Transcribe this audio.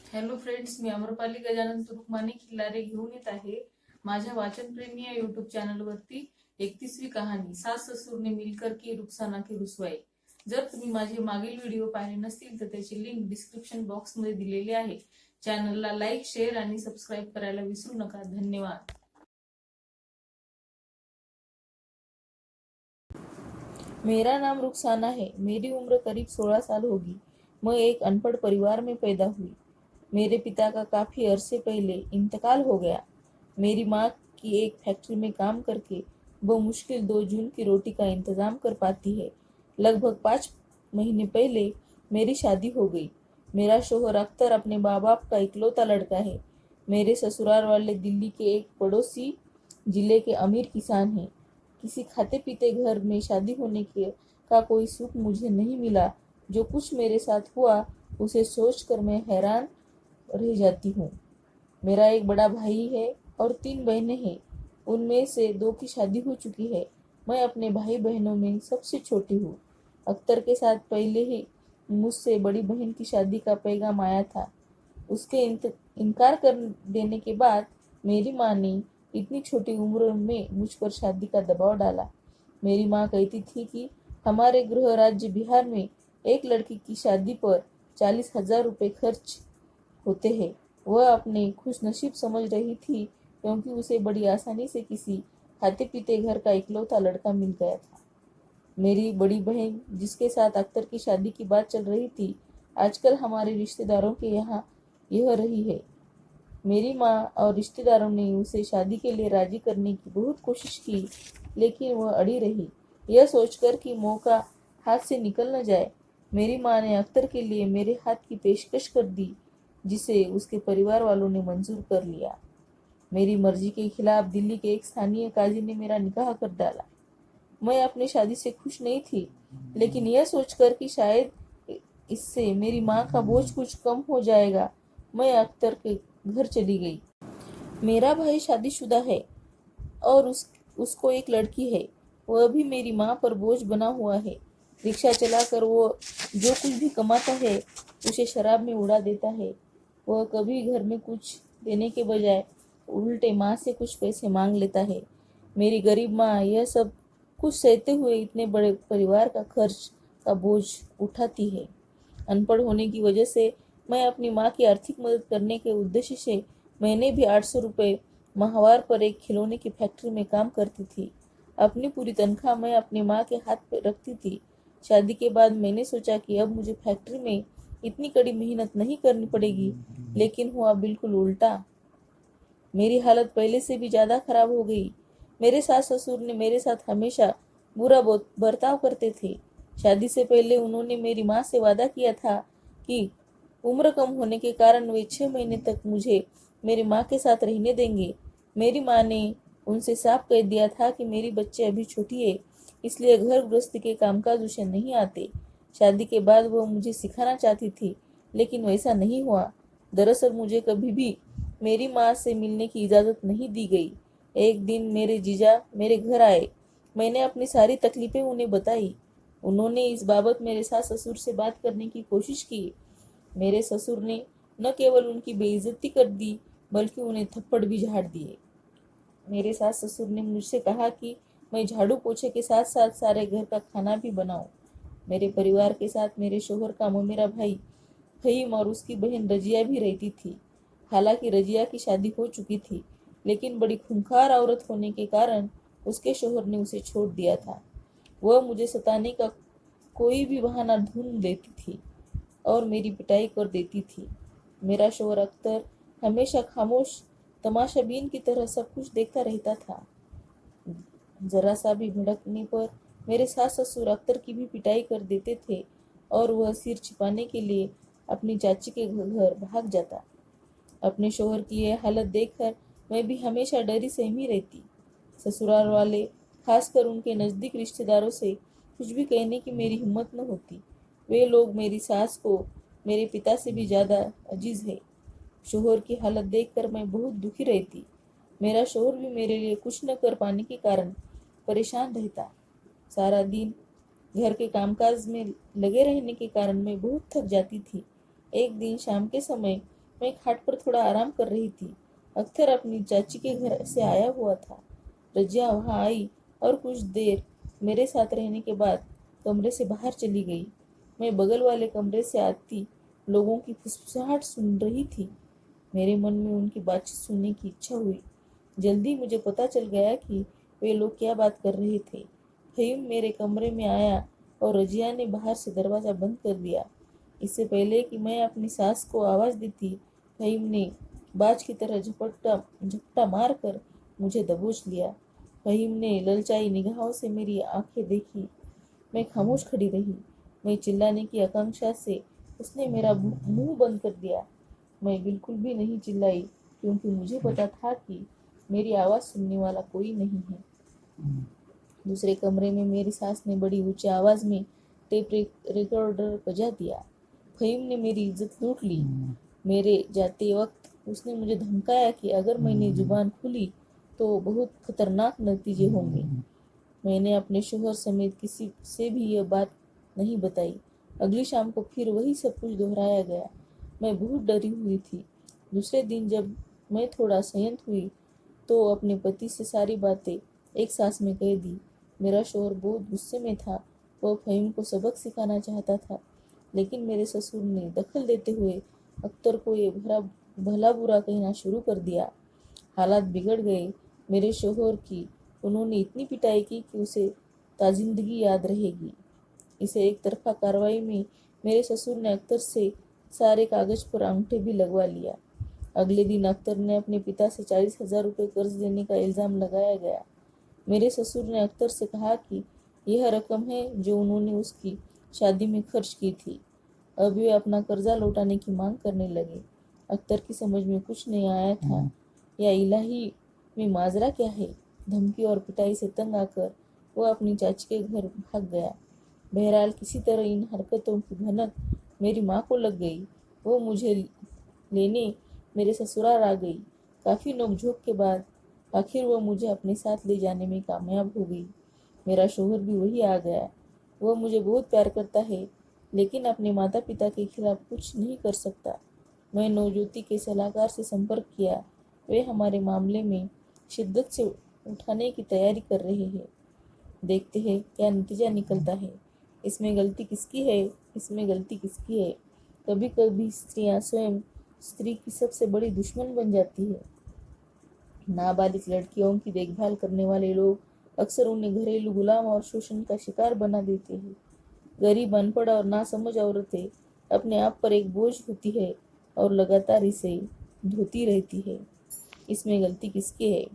Hello friends, मी अमरपाली गजानन तुरुकमाने खिल्लारे घेऊन येत आहे माझ्या वाचनप्रेमी या युट्यूब चॅनलवरती 31वी कहाणी सास ससुर ने मिलकर की रुखसाना की रुसवाई। जर तुम्ही माझे मागील व्हिडिओ पाहिले नसतील तर त्याची लिंक डिस्क्रिप्शन बॉक्स मध्ये दिलेली आहे। चॅनलला लाईक, शेअर आणि सबस्क्राईब करायला विसरू नका। धन्यवाद। मेरा नाम रुखसाना है। मेरी उम्र करीब 16 साल होगी। मैं एक अनपढ़ परिवार में पैदा हुई। मेरे पिता का काफ़ी अरसे पहले इंतकाल हो गया। मेरी माँ की एक फैक्ट्री में काम करके वो मुश्किल 2 जून की रोटी का इंतज़ाम कर पाती है। लगभग 5 महीने पहले मेरी शादी हो गई। मेरा शौहर अख्तर अपने माँ बाप का इकलौता लड़का है। मेरे ससुराल वाले दिल्ली के एक पड़ोसी जिले के अमीर किसान हैं। किसी खाते पीते घर में शादी होने के का कोई सुख मुझे नहीं मिला। जो कुछ मेरे साथ हुआ उसे सोचकर मैं हैरान रह जाती हूँ। मेरा एक बड़ा भाई है और 3 बहनें हैं। उनमें से 2 की शादी हो चुकी है। मैं अपने भाई बहनों में सबसे छोटी हूँ। अख्तर के साथ पहले ही मुझसे बड़ी बहन की शादी का पैगाम आया था। उसके इनकार कर देने के बाद मेरी माँ ने इतनी छोटी उम्र में मुझ पर शादी का दबाव डाला। मेरी माँ कहती थी कि हमारे गृह राज्य बिहार में एक लड़की की शादी पर 40,000 रुपये खर्च होते हैं। वह अपने खुशनसीब समझ रही थी क्योंकि उसे बड़ी आसानी से किसी खाते पीते घर का इकलौता लड़का मिल गया था। मेरी बड़ी बहन जिसके साथ अख्तर की शादी की बात चल रही थी, आजकल हमारे रिश्तेदारों के यहाँ यह रही है। मेरी माँ और रिश्तेदारों ने उसे शादी के लिए राजी करने की बहुत कोशिश की, लेकिन वह अड़ी रही, यह सोचकर कि मौका हाथ से निकल न जाए। मेरी माँ ने अख्तर के लिए मेरे हाथ की पेशकश कर दी, जिसे उसके परिवार वालों ने मंजूर कर लिया। मेरी मर्जी के खिलाफ दिल्ली के एक स्थानीय काजी ने मेरा निकाह कर डाला। मैं अपनी शादी से खुश नहीं थी, लेकिन यह सोचकर कि शायद इससे मेरी माँ का बोझ कुछ कम हो जाएगा, मैं अख्तर के घर चली गई। मेरा भाई शादीशुदा है और उसको एक लड़की है। वह भी मेरी माँ पर बोझ बना हुआ है। रिक्शा चलाकर वो जो कुछ भी कमाता है उसे शराब में उड़ा देता है। वह कभी घर में कुछ देने के बजाय उल्टे माँ से कुछ पैसे मांग लेता है। मेरी गरीब माँ यह सब कुछ सहते हुए इतने बड़े परिवार का खर्च का बोझ उठाती है। अनपढ़ होने की वजह से मैं अपनी माँ की आर्थिक मदद करने के उद्देश्य से महीने भी 800 रुपये माहवार पर एक खिलौने की फैक्ट्री में काम करती थी। अपनी पूरी तनख्वाह मैं अपनी माँ के हाथ पे रखती थी। शादी के बाद मैंने सोचा कि अब मुझे फैक्ट्री में इतनी कड़ी मेहनत नहीं करनी पड़ेगी, लेकिन हुआ बिल्कुल उल्टा। मेरी हालत पहले से भी ज़्यादा खराब हो गई। मेरे सास ससुर ने मेरे साथ हमेशा बुरा बर्ताव करते थे। शादी से पहले उन्होंने मेरी माँ से वादा किया था कि उम्र कम होने के कारण वे 6 महीने तक मुझे मेरी माँ के साथ रहने देंगे। मेरी माँ ने उनसे साफ कह दिया था कि मेरी बच्चे अभी छोटी है, इसलिए घर गृहस्थी के कामकाज उसे नहीं आते। शादी के बाद वह मुझे सिखाना चाहती थी, लेकिन वैसा नहीं हुआ। दरअसल मुझे कभी भी मेरी माँ से मिलने की इजाज़त नहीं दी गई। एक दिन मेरे जीजा मेरे घर आए। मैंने अपनी सारी तकलीफें उन्हें बताई। उन्होंने इस बाबत मेरे सास ससुर से बात करने की कोशिश की। मेरे ससुर ने न केवल उनकी बेइज्जती कर दी, बल्कि उन्हें थप्पड़ भी झाड़ दिए। मेरे सास ससुर ने मुझसे कहा कि मैं झाड़ू पोछे के साथ साथ सारे घर का खाना भी बनाऊं। मेरे परिवार के साथ मेरे शौहर का ममेरा भाई फहीम और उसकी बहन रजिया भी रहती थी। हालांकि रजिया की शादी हो चुकी थी, लेकिन बड़ी खूंखार औरत होने के कारण उसके शौहर ने उसे छोड़ दिया था। वह मुझे सताने का कोई भी बहाना ढूंढ देती थी और मेरी पिटाई कर देती थी। मेरा शौहर अख्तर हमेशा खामोश तमाशाबीन की तरह सब कुछ देखता रहता था। जरा सा भी भड़कने पर मेरे सास ससुर अख्तर की भी पिटाई कर देते थे और वह सिर छिपाने के लिए अपनी चाची के घर भाग जाता। अपने शौहर की यह हालत देखकर मैं भी हमेशा डरी सहमी रहती। ससुराल वाले, खासकर उनके नज़दीक रिश्तेदारों से कुछ भी कहने की मेरी हिम्मत न होती। वे लोग मेरी सास को मेरे पिता से भी ज़्यादा अजीज है। शौहर की हालत देखकर मैं बहुत दुखी रहती। मेरा शौहर भी मेरे लिए कुछ न कर पाने के कारण परेशान रहता। सारा दिन घर के कामकाज में लगे रहने के कारण मैं बहुत थक जाती थी। एक दिन शाम के समय मैं खाट पर थोड़ा आराम कर रही थी। अख्तर अपनी चाची के घर से आया हुआ था। रजिया वहां आई और कुछ देर मेरे साथ रहने के बाद कमरे से बाहर चली गई। मैं बगल वाले कमरे से आती लोगों की फुसफुसाहट सुन रही थी। मेरे मन में उनकी बातचीत सुनने की इच्छा हुई। जल्दी मुझे पता चल गया कि वे लोग क्या बात कर रहे थे। फहीम मेरे कमरे में आया और रजिया ने बाहर से दरवाज़ा बंद कर दिया। इससे पहले कि मैं अपनी सास को आवाज़ देती, फहीम ने बाज की तरह झपटा मार कर मुझे दबोच लिया। फहीम ने ललचाई निगाहों से मेरी आंखें देखी। मैं खामोश खड़ी रही। मैं चिल्लाने की आकांक्षा से उसने मेरा मुंह बंद कर दिया। मैं बिल्कुल भी नहीं चिल्लाई, क्योंकि मुझे पता था कि मेरी आवाज़ सुनने वाला कोई नहीं है। दूसरे कमरे में मेरी सास ने बड़ी ऊंची आवाज़ में टेप रिकॉर्डर बजा दिया। फहीम ने मेरी इज्जत लूट ली। मेरे जाते वक्त उसने मुझे धमकाया कि अगर मैंने जुबान खुली तो बहुत खतरनाक नतीजे होंगे। मैंने अपने शोहर समेत किसी से भी यह बात नहीं बताई। अगली शाम को फिर वही सब कुछ दोहराया गया। मैं बहुत डरी हुई थी। दूसरे दिन जब मैं थोड़ा संयत हुई तो अपने पति से सारी बातें एक सांस में कह दी। मेरा शोहर बहुत गुस्से में था। वह फहीम को सबक सिखाना चाहता था, लेकिन मेरे ससुर ने दखल देते हुए अख्तर को ये भला बुरा कहना शुरू कर दिया। हालात बिगड़ गए। मेरे शोहर की उन्होंने इतनी पिटाई की कि उसे ताजिंदगी याद रहेगी। इसे एक तरफा कार्रवाई में मेरे ससुर ने अख्तर से सारे कागज पर अंगूठे भी लगवा लिया। अगले दिन अख्तर ने अपने पिता से 40,000 रुपये कर्ज देने का इल्ज़ाम लगाया गया। मेरे ससुर ने अख्तर से कहा कि यह रकम है जो उन्होंने उसकी शादी में खर्च की थी। अब वे अपना कर्जा लौटाने की मांग करने लगे। अख्तर की समझ में कुछ नहीं आया था। या इलाही, में माजरा क्या है। धमकी और पिटाई से तंग आकर वह अपनी चाची के घर भाग गया। बहरहाल किसी तरह इन हरकतों की भनक मेरी माँ को लग गई। वो मुझे लेने मेरे ससुराल आ गई। काफ़ी नोकझोंक के बाद आखिर वह मुझे अपने साथ ले जाने में कामयाब हो गई। मेरा शोहर भी वही आ गया। वह मुझे बहुत प्यार करता है, लेकिन अपने माता पिता के खिलाफ कुछ नहीं कर सकता। मैं नवज्योति के सलाहकार से संपर्क किया। वे हमारे मामले में शिद्दत से उठाने की तैयारी कर रहे हैं। देखते हैं क्या नतीजा निकलता है। इसमें गलती किसकी है। कभी कभी स्त्रियां स्वयं स्त्री की सबसे बड़ी दुश्मन बन जाती है। नाबालिग लड़कियों की देखभाल करने वाले लोग अक्सर उन्हें घरेलू गुलाम और शोषण का शिकार बना देते हैं। गरीब, अनपढ़ और नासमझ औरतें अपने आप पर एक बोझ होती है और लगातार इसे धोती रहती है। इसमें गलती किसकी है?